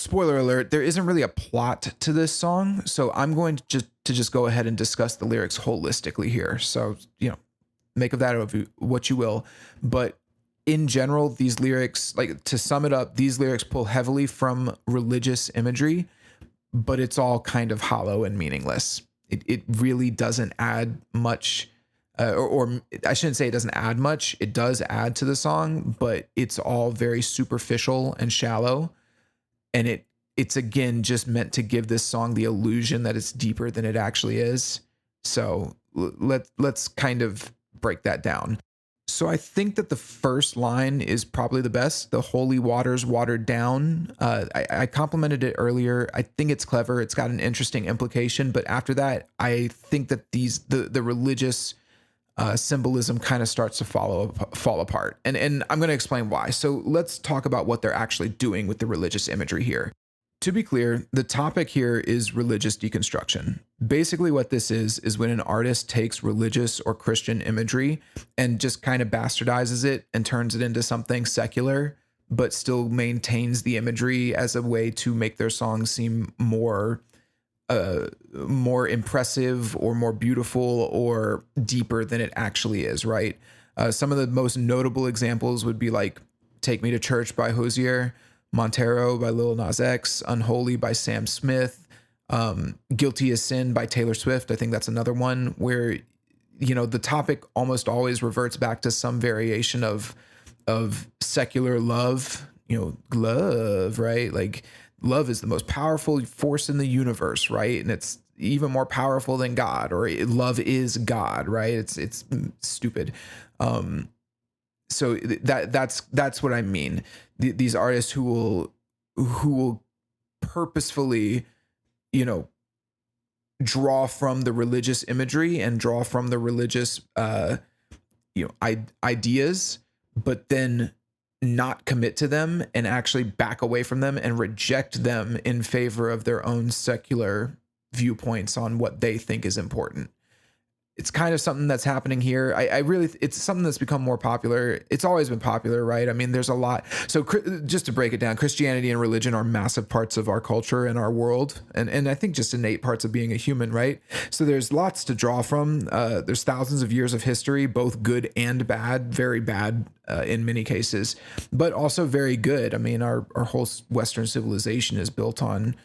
spoiler alert, there isn't really a plot to this song, so I'm going to just go ahead and discuss the lyrics holistically here. So, make of that of what you will. But in general, these lyrics, like to sum it up, these lyrics pull heavily from religious imagery, but it's all kind of hollow and meaningless. It really doesn't add much, or I shouldn't say it doesn't add much. It does add to the song, but it's all very superficial and shallow. And it's again just meant to give this song the illusion that it's deeper than it actually is. So let's kind of break that down. So I think that the first line is probably the best. The holy waters watered down. I complimented it earlier. I think it's clever. It's got an interesting implication. But after that, I think that the religious symbolism kind of starts to fall apart. And I'm going to explain why. So let's talk about what they're actually doing with the religious imagery here. To be clear, the topic here is religious deconstruction. Basically what this is when an artist takes religious or Christian imagery and just kind of bastardizes it and turns it into something secular, but still maintains the imagery as a way to make their songs seem more impressive or more beautiful or deeper than it actually is, right? Some of the most notable examples would be like Take Me to Church by Hozier, Montero by Lil Nas X, Unholy by Sam Smith, Guilty as Sin by Taylor Swift. I think that's another one where, the topic almost always reverts back to some variation of secular love, love, right? Like love is the most powerful force in the universe, right? And it's even more powerful than God, or love is God, right? It's stupid. So that's what I mean. These artists who will purposefully, draw from the religious imagery and draw from the religious, ideas, but then not commit to them and actually back away from them and reject them in favor of their own secular viewpoints on what they think is important. It's kind of something that's happening here. It's something that's become more popular. It's always been popular, right? I mean, there's a lot. So just to break it down, Christianity and religion are massive parts of our culture and our world. And I think just innate parts of being a human, right? So there's lots to draw from. There's thousands of years of history, both good and bad, very bad in many cases, but also very good. I mean, our whole Western civilization is built on,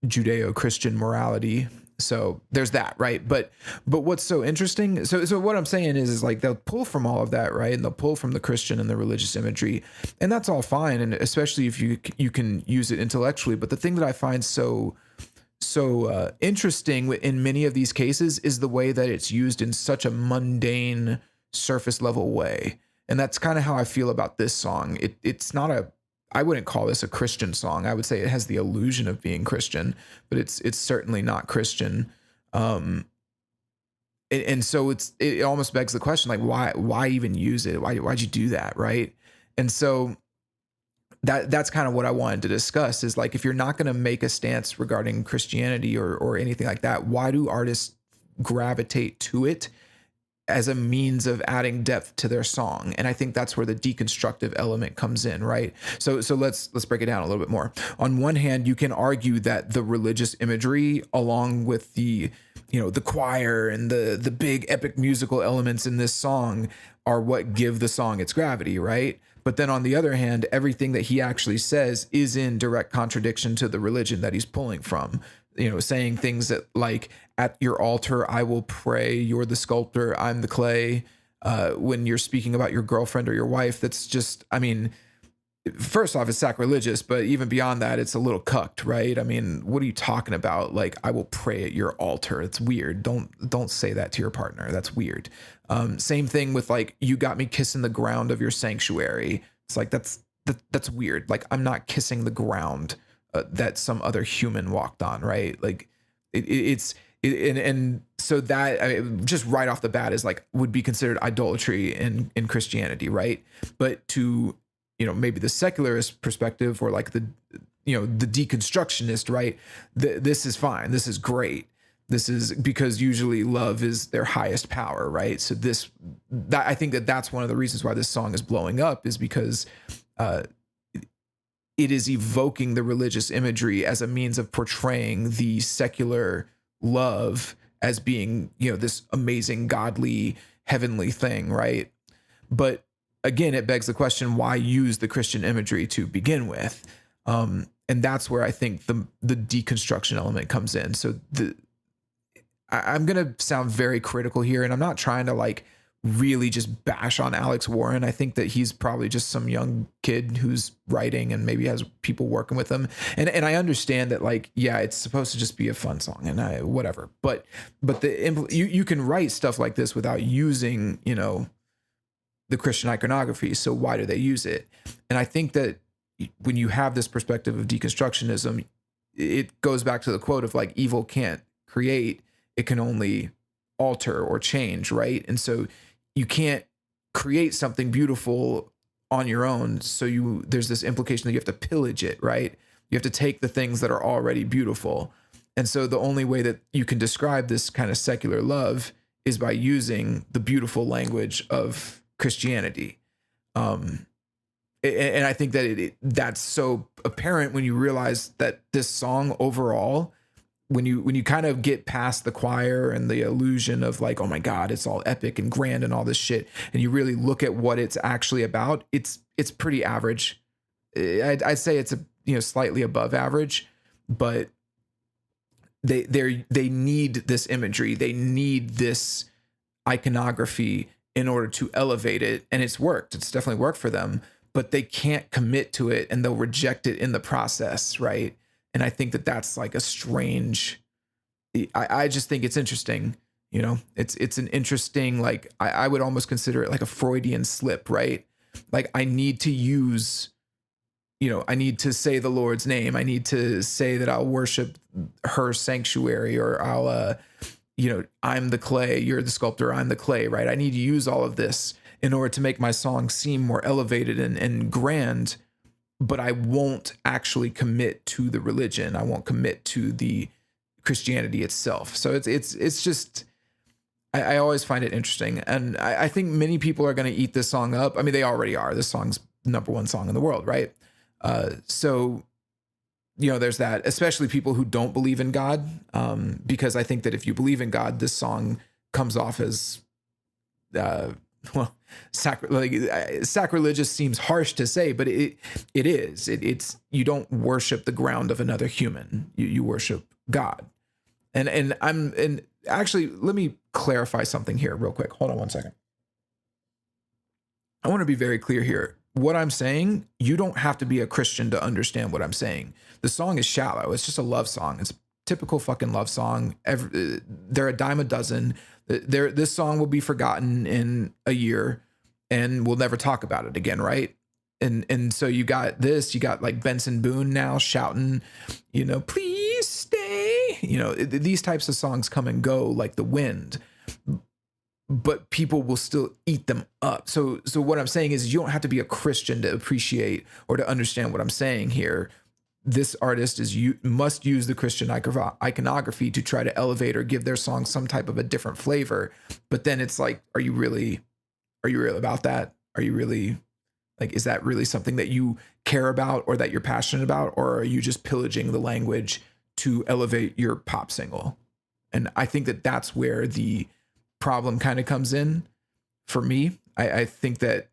Judeo-Christian morality. So there's that, right? But what's so interesting, so what I'm saying is like they'll pull from all of that, right? And they'll pull from the Christian and the religious imagery, and that's all fine, and especially if you can use it intellectually. But the thing that I find so interesting in many of these cases is the way that it's used in such a mundane, surface level way, and that's kind of how I feel about this song. It's not I wouldn't call this a Christian song. I would say it has the illusion of being Christian, but it's certainly not Christian. And so it almost begs the question, like, why even use it? Why'd you do that? Right. And so that's kind of what I wanted to discuss is like, if you're not going to make a stance regarding Christianity or anything like that, why do artists gravitate to it as a means of adding depth to their song? And I think that's where the deconstructive element comes in, right? So let's break it down a little bit more. On one hand, you can argue that the religious imagery, along with the choir and the big epic musical elements in this song, are what give the song its gravity, right? But then on the other hand, everything that he actually says is in direct contradiction to the religion that he's pulling from. Saying things that like, at your altar, I will pray, you're the sculptor, I'm the clay. When you're speaking about your girlfriend or your wife, that's just, I mean, first off, it's sacrilegious, but even beyond that, it's a little cucked, right? I mean, what are you talking about? Like, I will pray at your altar. It's weird. Don't say that to your partner. That's weird. Same thing with like, you got me kissing the ground of your sanctuary. It's like, that's weird. Like, I'm not kissing the ground that some other human walked on, right? Like and so that just right off the bat is like, would be considered idolatry in Christianity, right? But to, maybe the secularist perspective, or like the deconstructionist, right? This is fine. This is great. This is because usually love is their highest power, right? So I think that's one of the reasons why this song is blowing up, is because it is evoking the religious imagery as a means of portraying the secular love as being, this amazing, godly, heavenly thing, right? But again, it begs the question, why use the Christian imagery to begin with? And that's where I think the deconstruction element comes in. So I'm going to sound very critical here, and I'm not trying to like really just bash on Alex Warren. I think that he's probably just some young kid who's writing and maybe has people working with him. And I understand that, like, yeah, it's supposed to just be a fun song and whatever. But you can write stuff like this without using, the Christian iconography. So why do they use it? And I think that when you have this perspective of deconstructionism, it goes back to the quote of like, evil can't create, it can only alter or change, right? And so you can't create something beautiful on your own. So there's this implication that you have to pillage it, right? You have to take the things that are already beautiful. And so the only way that you can describe this kind of secular love is by using the beautiful language of Christianity. And I think that that's so apparent when you realize that this song overall, when you kind of get past the choir and the illusion of like, oh my God, it's all epic and grand and all this shit, and you really look at what it's actually about, it's pretty average. I'd say it's slightly above average, but they need this imagery, they need this iconography in order to elevate it, and it's worked. It's definitely worked for them, but they can't commit to it, and they'll reject it in the process, right? And I think that that's like a strange. I just think it's interesting. It's an interesting, like, I would almost consider it like a Freudian slip, right? Like, I need to use, I need to say the Lord's name. I need to say that I'll worship her sanctuary, or I'll, I'm the clay, you're the sculptor, I'm the clay, right? I need to use all of this in order to make my song seem more elevated and grand, but I won't actually commit to the religion. I won't commit to the Christianity itself. So it's just, I always find it interesting. And I think many people are going to eat this song up. I mean, they already are. This song's #1 song in the world, right? So, there's that, especially people who don't believe in God. Because I think that if you believe in God, this song comes off as, sacrilegious seems harsh to say, but it is. It's you don't worship the ground of another human. You worship God. And actually, let me clarify something here real quick. Hold on one second. I want to be very clear here. What I'm saying, you don't have to be a Christian to understand what I'm saying. The song is shallow. It's just a love song. It's a typical fucking love song. They're a dime a dozen. This song will be forgotten in a year and we'll never talk about it again, right? And so you got like Benson Boone now shouting, please stay. These types of songs come and go like the wind, but people will still eat them up. So what I'm saying is, you don't have to be a Christian to appreciate or to understand what I'm saying here. This artist must use the Christian iconography to try to elevate or give their song some type of a different flavor. But then it's like, are you really about that? Are you really, like, is that really something that you care about or that you're passionate about? Or are you just pillaging the language to elevate your pop single? And I think that that's where the problem kind of comes in for me. I think that,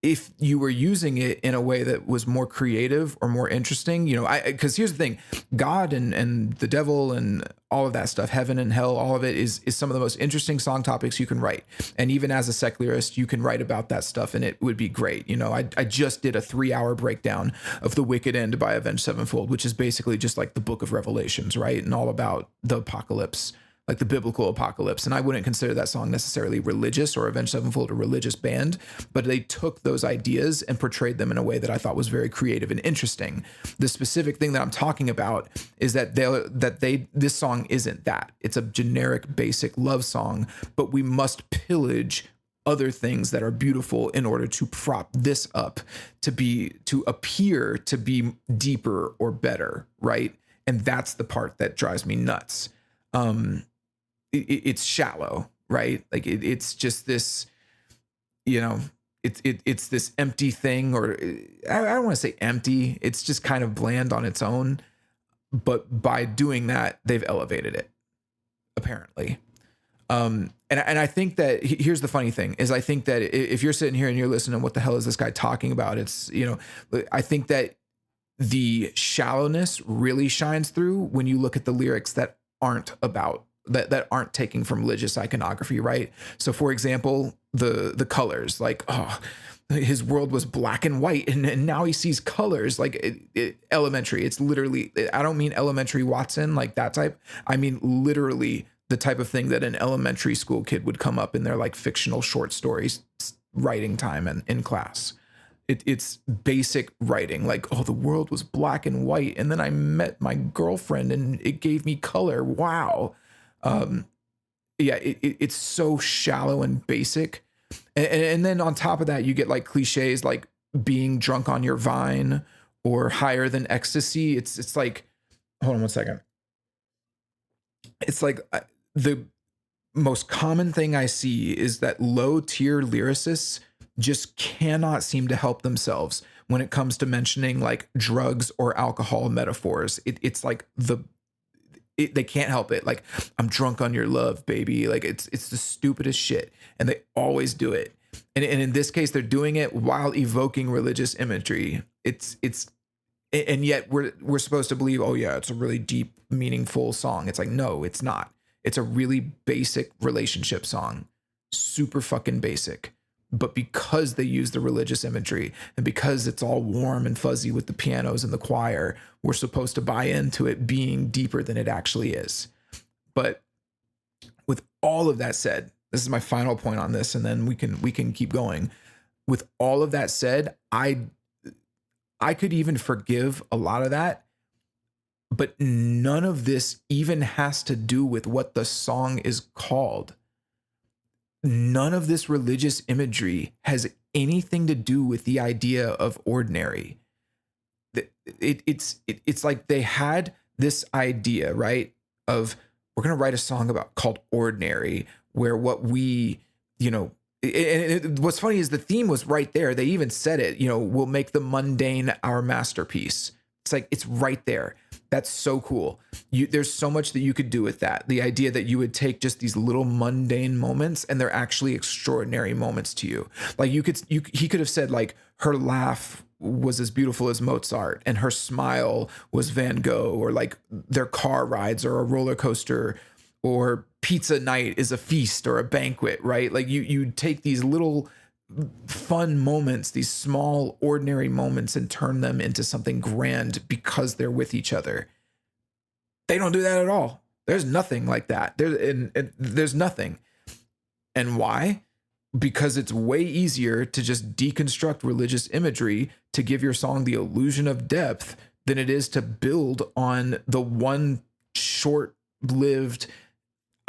if you were using it in a way that was more creative or more interesting, because here's the thing, God and the devil and all of that stuff, heaven and hell, all of it is some of the most interesting song topics you can write. And even as a secularist, you can write about that stuff and it would be great. I just did a 3-hour breakdown of The Wicked End by Avenged Sevenfold, which is basically just like the book of Revelations, right? And all about the apocalypse, like the biblical apocalypse. And I wouldn't consider that song necessarily religious or Avenged Sevenfold a religious band, but they took those ideas and portrayed them in a way that I thought was very creative and interesting. The specific thing that I'm talking about is that this song isn't that. It's a generic, basic love song, but we must pillage other things that are beautiful in order to prop this up to appear to be deeper or better, right? And that's the part that drives me nuts. It's shallow, right? Like it's just this, it's this empty thing, or I don't want to say empty. It's just kind of bland on its own. But by doing that, they've elevated it, apparently. And I think that here's the funny thing is I think that if you're sitting here and you're listening, what the hell is this guy talking about? It's, I think that the shallowness really shines through when you look at the lyrics that aren't about that aren't taking from religious iconography, right? So for example, the colors, like, oh, his world was black and white and now he sees colors, like elementary. It's literally, I don't mean elementary Watson, like that type. I mean, literally the type of thing that an elementary school kid would come up in their like fictional short stories writing time and in class. It's basic writing, like, oh, the world was black and white, and then I met my girlfriend, and it gave me color. Wow, yeah, it's so shallow and basic, and then on top of that, you get like cliches like being drunk on your vine or higher than ecstasy. It's like, hold on one second. It's like the most common thing I see is that low tier lyricists just cannot seem to help themselves when it comes to mentioning like drugs or alcohol metaphors. It's like they can't help it. Like, I'm drunk on your love, baby. Like it's the stupidest shit. And they always do it. And in this case, they're doing it while evoking religious imagery. And yet we're supposed to believe, oh yeah, it's a really deep, meaningful song. It's like, no, it's not. It's a really basic relationship song. Super fucking basic. But because they use the religious imagery and because it's all warm and fuzzy with the pianos and the choir, we're supposed to buy into it being deeper than it actually is. But with all of that said, this is my final point on this, and then we can keep going. With all of that said, I could even forgive a lot of that, but none of this even has to do with what the song is called. None of this religious imagery has anything to do with the idea of ordinary. It's like they had this idea, right? Of, we're going to write a song called Ordinary, where what we, what's funny is the theme was right there. They even said it, we'll make the mundane our masterpiece. It's like, it's right there. That's so cool. There's so much that you could do with that. The idea that you would take just these little mundane moments and they're actually extraordinary moments to you. Like he could have said like, her laugh was as beautiful as Mozart and her smile was Van Gogh, or like their car rides are a roller coaster, or pizza night is a feast or a banquet, right? Like you take these little fun moments, these small ordinary moments, and turn them into something grand because they're with each other. They don't do that at all. There's nothing like that. There's nothing. And why? Because it's way easier to just deconstruct religious imagery to give your song the illusion of depth than it is to build on the one short-lived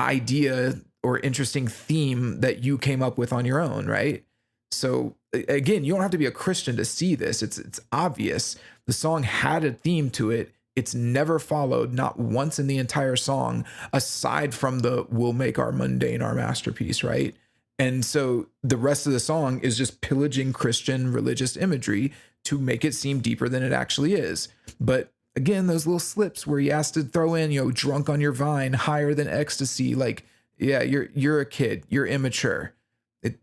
idea or interesting theme that you came up with on your own, right? So again, you don't have to be a Christian to see this. It's obvious. The song had a theme to it. It's never followed, not once in the entire song, aside from the "we'll make our mundane our masterpiece," right? And so the rest of the song is just pillaging Christian religious imagery to make it seem deeper than it actually is. But again, those little slips where he has to throw in, drunk on your vine, higher than ecstasy. Like, yeah, you're a kid, you're immature.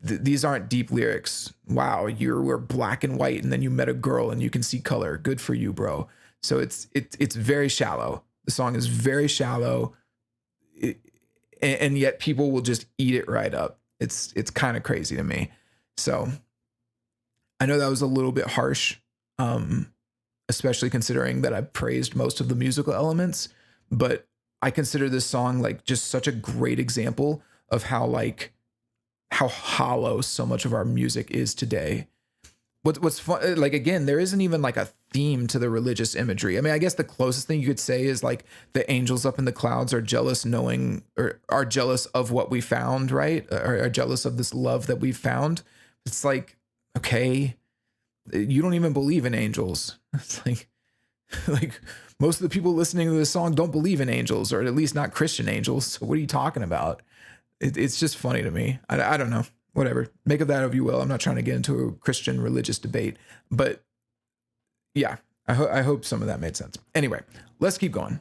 These aren't deep lyrics. Wow, you were black and white, and then you met a girl and you can see color. Good for you, bro. So it's very shallow. The song is very shallow, and yet people will just eat it right up. It's kind of crazy to me. So I know that was a little bit harsh, especially considering that I praised most of the musical elements, but I consider this song like just such a great example of how hollow so much of our music is today. What's fun, like, again, there isn't even like a theme to the religious imagery. I mean, I guess the closest thing you could say is like the angels up in the clouds are jealous or are jealous of what we found, right? Or are jealous of this love that we found. It's like, okay, you don't even believe in angels. It's like most of the people listening to this song don't believe in angels, or at least not Christian angels. So what are you talking about? It's just funny to me. I don't know. whatever. Make of that of you will. I'm not trying to get into a Christian religious debate, but yeah, I hope some of that made sense. Anyway, let's keep going.